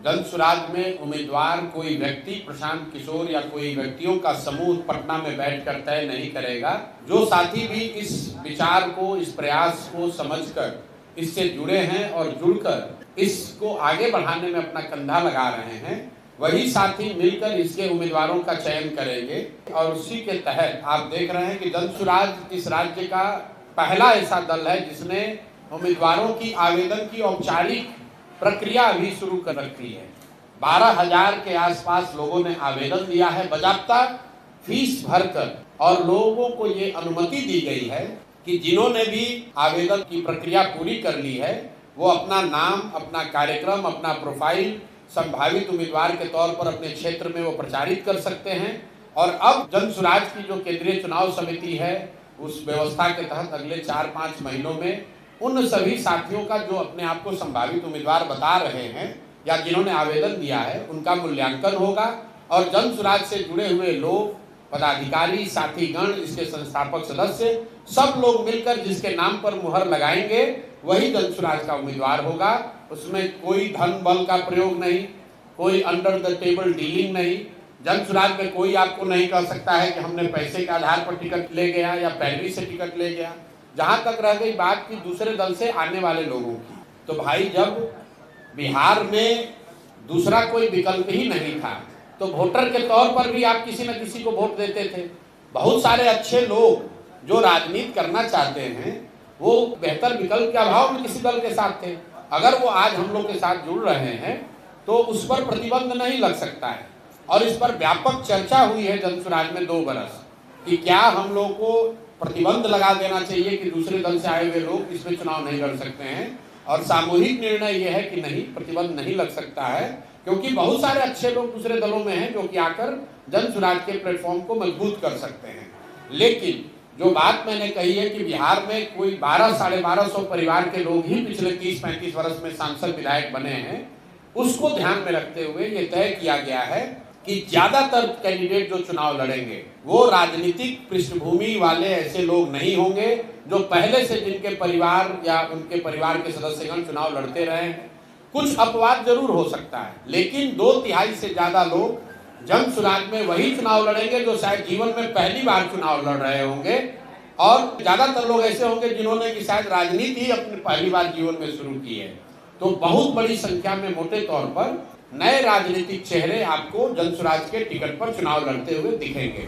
जनसुराज में उम्मीदवार कोई व्यक्ति प्रशांत किशोर या कोई व्यक्तियों का समूह पटना में बैठकर तय नहीं करेगा। जो साथी भी इस विचार को, इस प्रयास को समझकर इससे जुड़े हैं और जुड़कर इसको आगे बढ़ाने में अपना कंधा लगा रहे हैं, वही साथी मिलकर इसके उम्मीदवारों का चयन करेंगे। और उसी के तहत आप देख रहे हैं कि जनसुराज इस राज्य का पहला ऐसा दल है जिसने उम्मीदवारों की आवेदन की औपचारिक प्रक्रिया अभी शुरू कर रखी है। 12,000 के आसपास लोगों ने आवेदन दिया है बाकायदा फीस भरकर, और लोगों को ये अनुमति दी गई है कि जिन्होंने भी आवेदन की प्रक्रिया पूरी कर ली है वो अपना नाम, अपना कार्यक्रम, अपना प्रोफाइल संभावित उम्मीदवार के तौर पर अपने क्षेत्र में वो प्रचारित कर सकते हैं। और अब जनसुराज की जो केंद्रीय चुनाव समिति है उस व्यवस्था के तहत अगले 4-5 महीनों में उन सभी साथियों का जो अपने आप को संभावित उम्मीदवार बता रहे हैं या जिन्होंने आवेदन दिया है उनका मूल्यांकन होगा। और जनसुराज से जुड़े हुए लोग, पदाधिकारी, साथीगण, इसके संस्थापक सदस्य, सब लोग मिलकर जिसके नाम पर मुहर लगाएंगे वही जनसुराज का उम्मीदवार होगा। उसमें कोई धन बल का प्रयोग नहीं, कोई अंडर द टेबल डीलिंग नहीं। जनसुराज में कोई आपको नहीं कह सकता है कि हमने पैसे के आधार पर टिकट ले गया या पैरवी से टिकट ले गया। जहां तक रह गई बात की दूसरे दल से आने वाले लोगों की, तो भाई जब बिहार में दूसरा कोई विकल्प ही नहीं था तो वोटर के तौर पर भी आप किसी न किसी को वोट देते थे। बहुत सारे अच्छे लोग जो राजनीति करना चाहते हैं वो बेहतर विकल्प के अभाव में किसी दल के साथ थे। अगर वो आज हम लोग के साथ जुड़ रहे हैं तो उस पर प्रतिबंध नहीं लग सकता है। और इस पर व्यापक चर्चा हुई है जनसुराज में 2 बरस कि क्या हम लोग को प्रतिबंध लगा देना चाहिए कि दूसरे दल से आए हुए लोग इसमें चुनाव नहीं लड़ सकते हैं। और सामूहिक निर्णय यह है कि नहीं, प्रतिबंध नहीं लग सकता है, क्योंकि बहुत सारे अच्छे लोग दूसरे दलों में हैं जो कि आकर जनसुराज के प्लेटफॉर्म को मजबूत कर सकते हैं। लेकिन जो बात मैंने कही है कि बिहार में कोई 1200-1250 परिवार के लोग ही पिछले 30-35 वर्ष में सांसद विधायक बने हैं, उसको ध्यान में रखते हुए ये तय किया गया है कि ज्यादातर कैंडिडेट जो चुनाव लड़ेंगे वो राजनीतिक पृष्ठभूमि वाले ऐसे लोग नहीं होंगे जो पहले से जिनके परिवार या उनके परिवार के सदस्यगण चुनाव लड़ते रहे हैं। कुछ अपवाद जरूर हो सकता है, लेकिन 2/3 से ज्यादा लोग जनसुराज में वही चुनाव लड़ेंगे जो शायद जीवन में पहली बार चुनाव लड़ रहे होंगे। और ज्यादातर लोग ऐसे होंगे जिन्होंने कि शायद राजनीति ही अपनी पहली बार जीवन में शुरू की है। तो बहुत बड़ी संख्या में मोटे तौर पर नए राजनीतिक चेहरे आपको जनसुराज के टिकट पर चुनाव लड़ते हुए दिखेंगे।